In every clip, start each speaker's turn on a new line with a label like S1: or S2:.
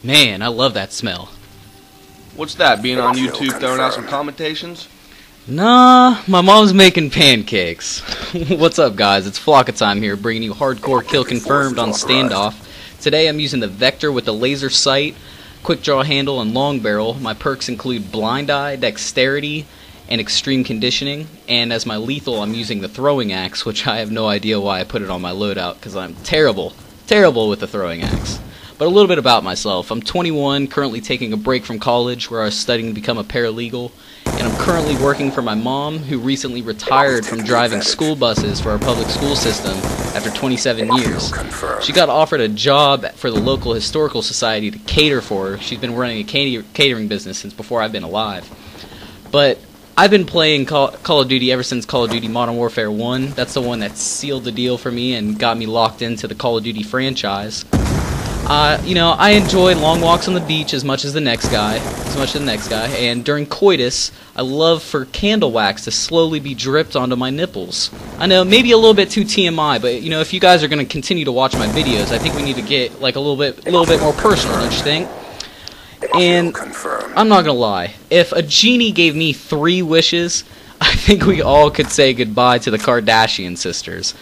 S1: Man, I love that smell.
S2: What's that, being on YouTube throwing out some commentations?
S1: Nah, my mom's making pancakes. What's up, guys? It's FlOcKa time here, bringing you hardcore kill confirmed on Standoff. Today I'm using the Vector with the laser sight, quick draw handle, and long barrel. My perks include blind eye, dexterity, and extreme conditioning. And as my lethal, I'm using the throwing axe, which I have no idea why I put it on my loadout, because I'm terrible with the throwing axe. But a little bit about myself. I'm 21, currently taking a break from college where I was studying to become a paralegal, and I'm currently working for my mom, who recently retired from driving school buses for our public school system after 27 years. She got offered a job for the local historical society to cater for her. She's been running a catering business since before I've been alive. But I've been playing Call of Duty ever since Call of Duty Modern Warfare 1. That's the one that sealed the deal for me and got me locked into the Call of Duty franchise. You know, I enjoy long walks on the beach as much as the next guy, and during coitus, I love for candle wax to slowly be dripped onto my nipples. I know, maybe a little bit too TMI, but you know, if you guys are going to continue to watch my videos, I think we need to get like a little bit more personal, don't you think? And I'm not gonna lie, if a genie gave me 3 wishes, I think we all could say goodbye to the Kardashian sisters.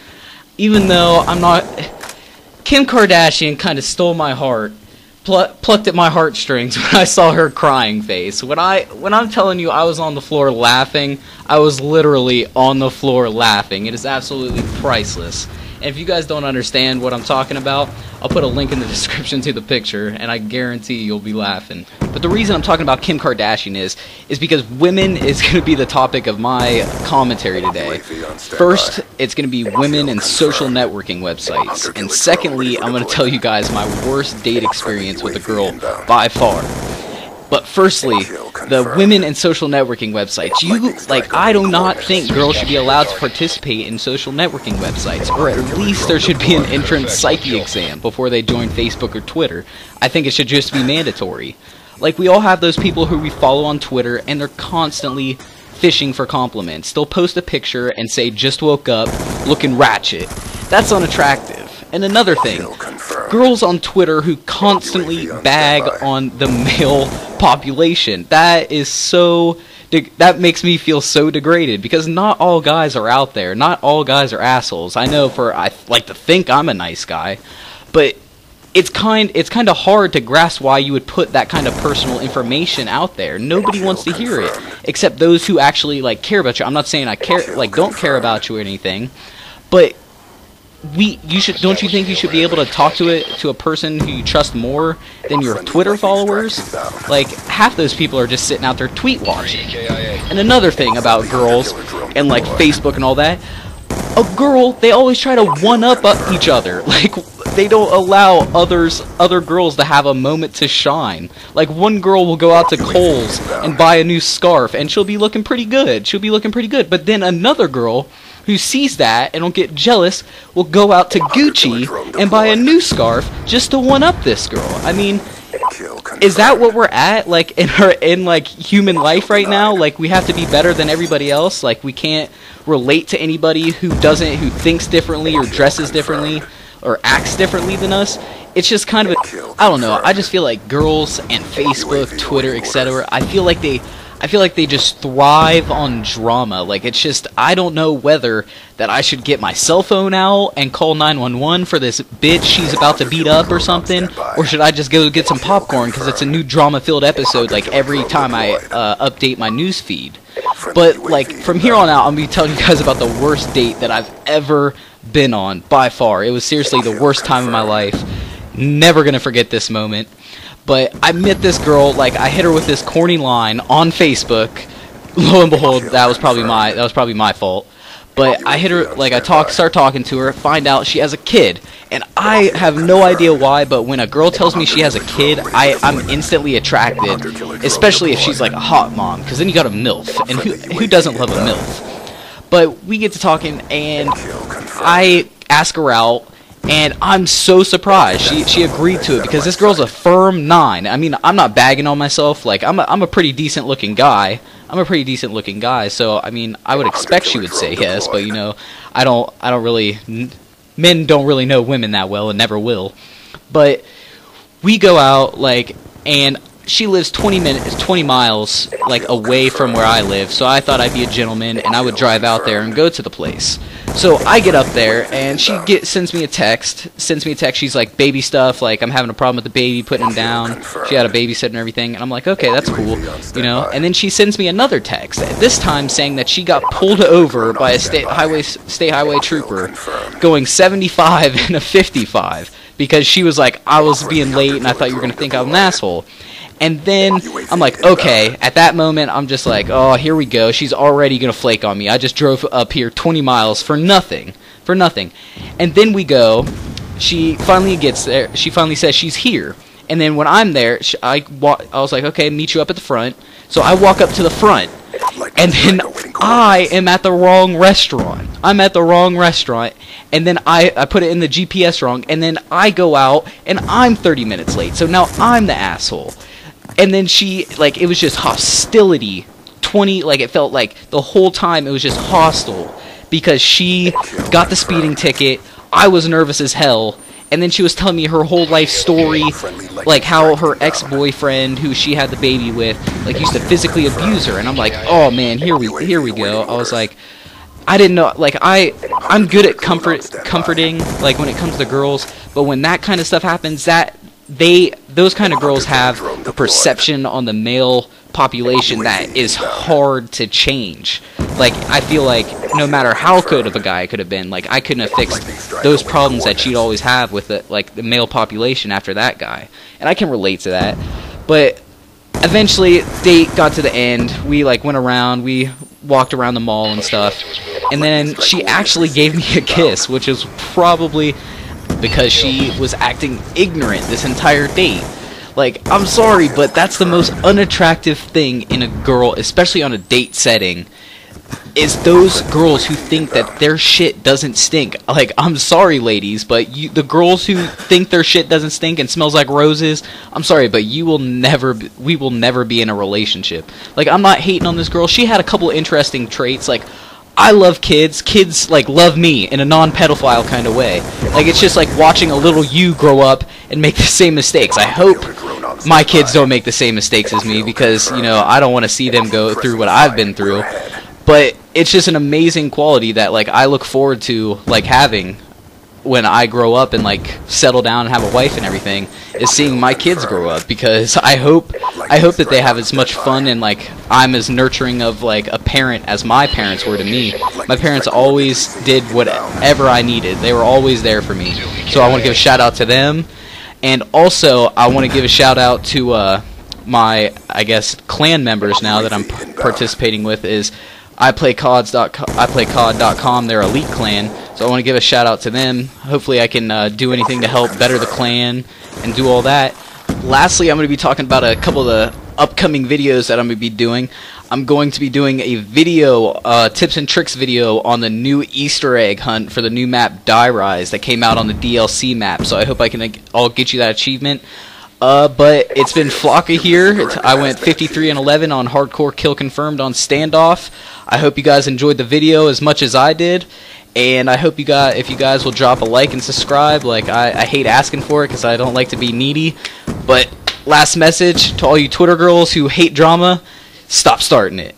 S1: Even though I'm not... Kim Kardashian kind of stole my heart, plucked at my heartstrings when I saw her crying face. When I'm telling you I was on the floor laughing, I was literally on the floor laughing. It is absolutely priceless. And if you guys don't understand what I'm talking about, I'll put a link in the description to the picture, and I guarantee you'll be laughing. But the reason I'm talking about Kim Kardashian is because women is going to be the topic of my commentary today. First, it's going to be women and social networking websites. And secondly, I'm going to tell you guys my worst date experience with a girl by far. But firstly, the women and social networking websites. I do not think girls should be allowed to participate in social networking websites, or at least there should be an entrance psyche exam before they join Facebook or Twitter. I think it should just be mandatory. Like, we all have those people who we follow on Twitter, and they're constantly fishing for compliments. They'll post a picture and say, "Just woke up, looking ratchet." That's unattractive. And another thing, girls on Twitter who constantly bag on the male population. That makes me feel so degraded, because not all guys are out there. Not all guys are assholes. I know I like to think I'm a nice guy, but it's kind of hard to grasp why you would put that kind of personal information out there. Nobody wants to hear it, except those who actually care about you. I'm not saying don't care about you or anything, but don't you think you should be able to talk to a person who you trust more than your Twitter followers? Like, half those people are just sitting out there tweet watching. And another thing about girls and Facebook and all that, they always try to one-up each other. Like, they don't allow other girls to have a moment to shine. Like, one girl will go out to Kohl's and buy a new scarf, and she'll be looking pretty good. But then another girl who sees that and will get jealous will go out to Gucci and buy a new scarf just to one-up this girl. I mean, is that what we're at, in human life right now? Like, we have to be better than everybody else? Like, we can't relate to anybody who thinks differently or dresses differently or acts differently than us? It's just kind of I don't know. I just feel like girls and Facebook, Twitter, etc., I feel like they just thrive on drama. Like, it's just, I don't know whether that I should get my cell phone out and call 911 for this bitch she's about to beat up or something, or should I just go get some popcorn because it's a new drama-filled episode every time I update my news feed. But from here on out, I'm going to be telling you guys about the worst date that I've ever been on, by far. It was seriously the worst time of my life. Never going to forget this moment. But I met this girl, I hit her with this corny line on Facebook. Lo and behold, that was probably my fault. But I hit her, start talking to her, find out she has a kid. And I have no idea why, but when a girl tells me she has a kid, I'm instantly attracted. Especially if she's a hot mom, because then you got a MILF. And who doesn't love a MILF? But we get to talking, and I ask her out. And I'm so surprised she agreed to it, because this girl's a firm 9. I mean, I'm not bagging on myself. I'm a pretty decent looking guy. So I mean, I would expect she would say yes, but you know, men don't really know women that well and never will. But we go out, like, and she lives 20 miles, like, away from where I live, so I thought I'd be a gentleman, and I would drive out there and go to the place. So I get up there, and she sends me a text. She's like, baby stuff, like, I'm having a problem with the baby, putting him down. She had a babysitter and everything, and I'm like, okay, that's cool, you know. And then she sends me another text, this time saying that she got pulled over by a state highway trooper going 75 and a 55 because she was like, I was being late, and I thought you were going to think I'm an asshole. And then I'm like, okay, at that moment, I'm just like, oh, here we go. She's already going to flake on me. I just drove up here 20 miles for nothing. And then we go. She finally gets there. She finally says she's here. And then when I'm there, I was like, okay, meet you up at the front. So I walk up to the front. And then I am at the wrong restaurant. And then I put it in the GPS wrong. And then I go out, and I'm 30 minutes late. So now I'm the asshole. And then she, like, it was just hostility. It felt like the whole time it was just hostile. Because she got the speeding ticket. I was nervous as hell. And then she was telling me her whole life story. Like, how her ex-boyfriend, who she had the baby with, like, used to physically abuse her. And I'm like, oh, man, here we go. I was like, I didn't know, like, I'm good at comforting, like, when it comes to girls. But when that kind of stuff happens, those kind of girls have a perception on the male population that is hard to change. Like, I feel like no matter how good of a guy I could have been, like, I couldn't have fixed those problems that she'd always have with the male population after that guy. And I can relate to that. But eventually, date got to the end. We, like, went around. We walked around the mall and stuff. And then she actually gave me a kiss, which is probably because she was acting ignorant this entire date. Like, I'm sorry, but that's the most unattractive thing in a girl, especially on a date setting, is those girls who think that their shit doesn't stink. Like, I'm sorry, ladies, but the girls who think their shit doesn't stink and smells like roses, I'm sorry, but we will never be in a relationship. Like, I'm not hating on this girl. She had a couple interesting traits. Like, I love kids. Kids, like, love me in a non-pedophile kind of way. Like, it's just like watching a little you grow up and make the same mistakes. I hope my kids don't make the same mistakes as me because, you know, I don't want to see them go through what I've been through. But it's just an amazing quality that, like, I look forward to, like, having when I grow up and, like, settle down and have a wife and everything, is seeing my kids grow up, because I hope that they have as much fun and, like, I'm as nurturing of, like, a parent as my parents were to me. My parents always did whatever I needed. They were always there for me. So I want to give a shout out to them. And also, I want to give a shout out to my, I guess, clan members now that I'm participating with, is IPlayCOD.com, their elite clan, so I want to give a shout out to them. Hopefully I can do anything to help better the clan and do all that. Lastly, I'm going to be talking about a couple of the upcoming videos that I'm going to be doing. I'm going to be doing a video, tips and tricks video on the new Easter egg hunt for the new map Die Rise that came out on the DLC map, so I hope I'll get you that achievement. But it's been FlOcKa here. I went 53-11 on hardcore kill confirmed on Standoff. I hope you guys enjoyed the video as much as I did, and I hope if you guys will drop a like and subscribe. Like, I hate asking for it because I don't like to be needy. But last message to all you Twitter girls who hate drama: stop starting it.